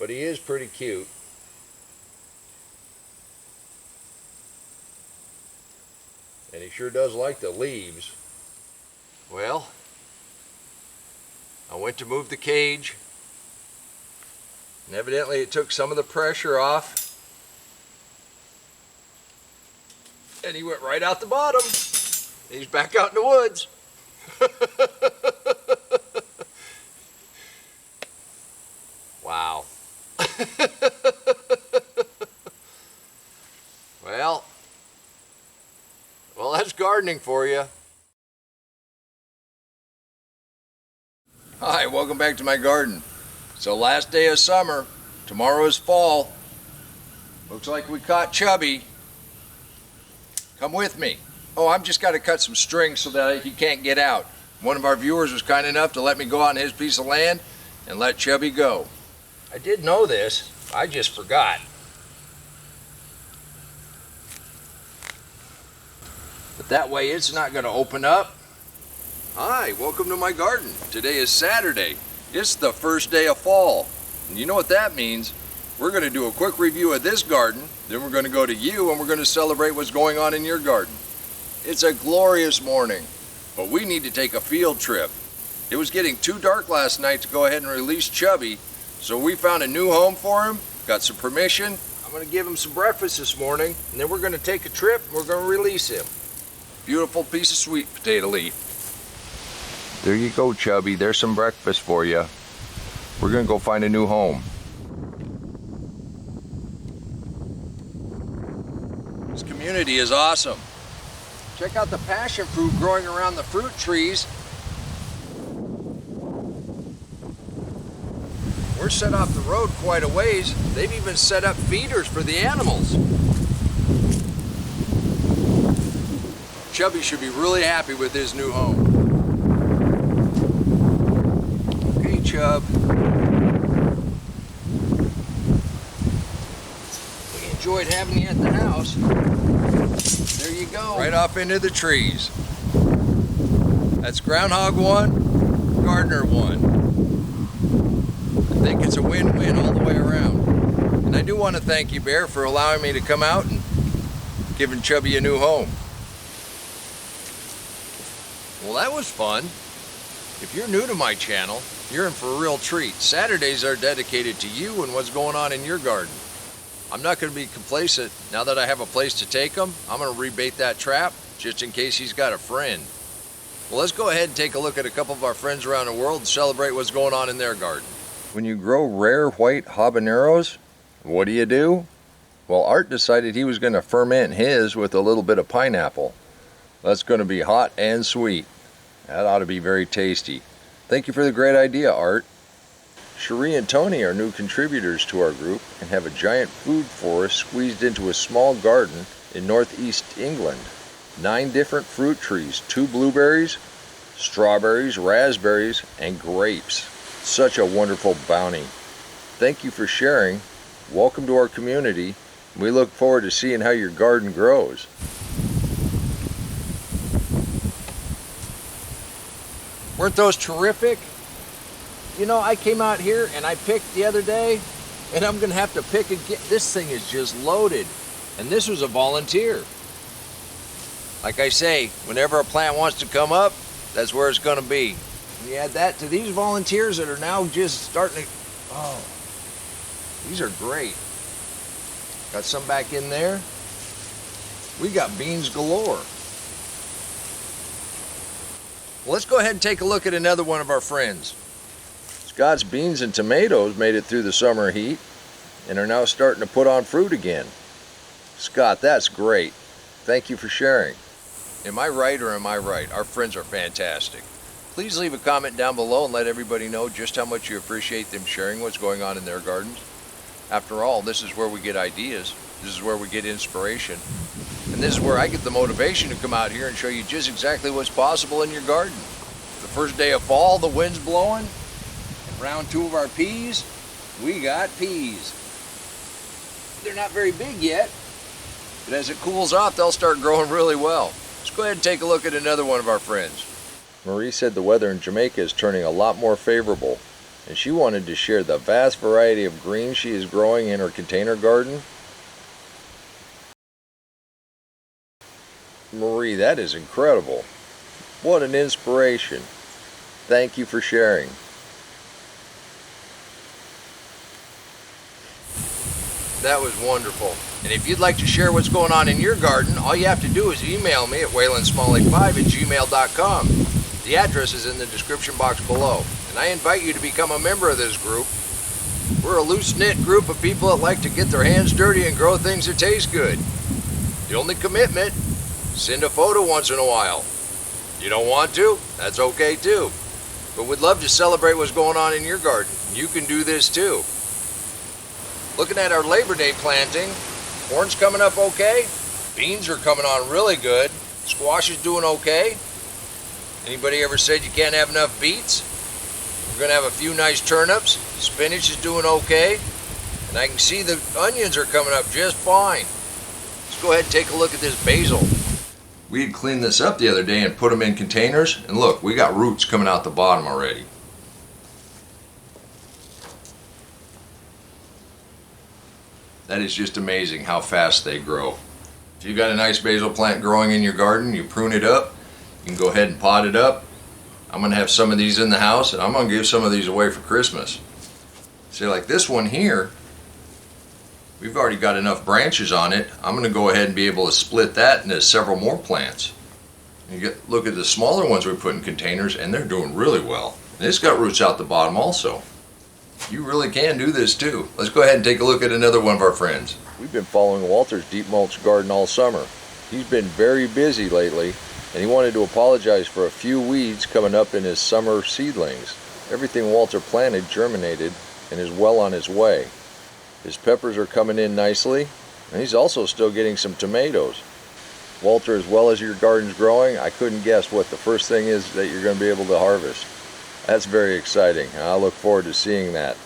but he is pretty cute. And he sure does like the leaves. Well, I went to move the cage, and evidently it took some of the pressure off, and he went right out the bottom. He's back out in the woods. Wow. Well, that's gardening for you. Hi, welcome back to my garden. So last day of summer, tomorrow is fall. Looks like we caught Chubby. Come with me. Oh, I've just got to cut some strings so that he can't get out. One of our viewers was kind enough to let me go out on his piece of land and let Chubby go. I did know this, I just forgot. But that way it's not going to open up. Hi, welcome to my garden. Today is Saturday. It's the first day of fall. And you know what that means? We're going to do a quick review of this garden, then we're going to go to you and we're going to celebrate what's going on in your garden. It's a glorious morning, but we need to take a field trip. It was getting too dark last night to go ahead and release Chubby, so we found a new home for him, got some permission. I'm going to give him some breakfast this morning, and then we're going to take a trip and we're going to release him. Beautiful piece of sweet potato leaf. There you go, Chubby. There's some breakfast for you. We're going to go find a new home. This community is awesome. Check out the passion fruit growing around the fruit trees. We're set off the road quite a ways. They've even set up feeders for the animals. Chubby should be really happy with his new home. Okay, Chub. We enjoyed having you at the house. There you go. Right off into the trees. That's Groundhog 1, Gardener 1. I think it's a win-win all the way around. And I do want to thank you, Bear, for allowing me to come out and giving Chubby a new home. Well, that was fun. If you're new to my channel, you're in for a real treat. Saturdays are dedicated to you and what's going on in your garden. I'm not going to be complacent. Now that I have a place to take him, I'm going to rebait that trap just in case he's got a friend. Well, let's go ahead and take a look at a couple of our friends around the world and celebrate what's going on in their garden. When you grow rare white habaneros, what do? Well, Art decided he was going to ferment his with a little bit of pineapple. That's going to be hot and sweet. That ought to be very tasty. Thank you for the great idea, Art. Cherie and Tony are new contributors to our group and have a giant food forest squeezed into a small garden in northeast England. 9 different fruit trees, 2 blueberries, strawberries, raspberries, and grapes. Such a wonderful bounty. Thank you for sharing. Welcome to our community. We look forward to seeing how your garden grows. Weren't those terrific? You know, I came out here and I picked the other day, and I'm going to have to pick again. This thing is just loaded, and this was a volunteer. Like I say, whenever a plant wants to come up, that's where it's going to be. And you add that to these volunteers that are now just starting to, oh, these are great. Got some back in there. We got beans galore. Well, let's go ahead and take a look at another one of our friends. Scott's beans and tomatoes made it through the summer heat and are now starting to put on fruit again. Scott, that's great. Thank you for sharing. Am I right or am I right? Our friends are fantastic. Please leave a comment down below and let everybody know just how much you appreciate them sharing what's going on in their gardens. After all, this is where we get ideas. This is where we get inspiration. And this is where I get the motivation to come out here and show you just exactly what's possible in your garden. The first day of fall, the wind's blowing. Round 2 of our peas, we got peas. They're not very big yet, but as it cools off, they'll start growing really well. Let's go ahead and take a look at another one of our friends. Marie said the weather in Jamaica is turning a lot more favorable. and she wanted to share the vast variety of greens she is growing in her container garden. Marie, that is incredible. What an inspiration. Thank you for sharing. That was wonderful. And if you'd like to share what's going on in your garden, all you have to do is email me at waylandsmalley5@gmail.com. The address is in the description box below. And I invite you to become a member of this group. We're a loose-knit group of people that like to get their hands dirty and grow things that taste good. The only commitment, send a photo once in a while. You don't want to? That's okay too. But we'd love to celebrate what's going on in your garden. You can do this too. Looking at our Labor Day planting, corn's coming up okay. Beans are coming on really good. Squash is doing okay. Anybody ever said you can't have enough beets? We're going to have a few nice turnips. Spinach is doing okay. And I can see the onions are coming up just fine. Let's go ahead and take a look at this basil. We had cleaned this up the other day and put them in containers. And look, we got roots coming out the bottom already. That is just amazing how fast they grow. If you've got a nice basil plant growing in your garden, you prune it up, you can go ahead and pot it up. I'm going to have some of these in the house, and I'm going to give some of these away for Christmas. See, like this one here, we've already got enough branches on it. I'm going to go ahead and be able to split that into several more plants. Look at the smaller ones we put in containers, and they're doing really well. And it's got roots out the bottom also. You really can do this too. Let's go ahead and take a look at another one of our friends. We've been following Walter's deep mulch garden all summer. He's been very busy lately, and he wanted to apologize for a few weeds coming up in his summer seedlings. Everything Walter planted germinated and is well on his way. His peppers are coming in nicely, and he's also still getting some tomatoes. Walter, as well as your garden's growing, I couldn't guess what the first thing is that you're going to be able to harvest. That's very exciting. I look forward to seeing that.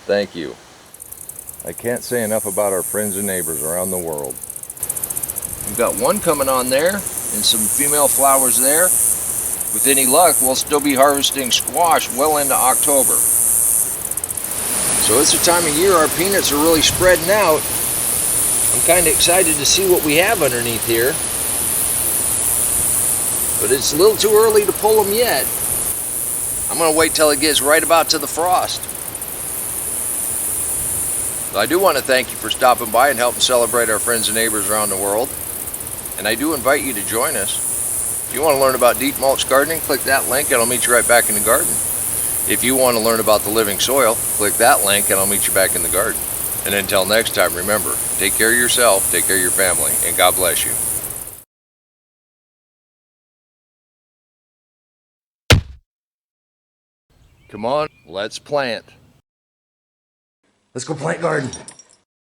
Thank you. I can't say enough about our friends and neighbors around the world. We've got one coming on there and some female flowers there. With any luck, we'll still be harvesting squash well into October. So it's the time of year our peanuts are really spreading out. I'm kind of excited to see what we have underneath here. But it's a little too early to pull them yet. I'm going to wait till it gets right about to the frost. But I do want to thank you for stopping by and helping celebrate our friends and neighbors around the world. And I do invite you to join us. If you want to learn about deep mulch gardening, click that link and I'll meet you right back in the garden. If you want to learn about the living soil, click that link and I'll meet you back in the garden. And until next time, remember, take care of yourself, take care of your family, and God bless you. Come on, let's plant. Let's go plant garden.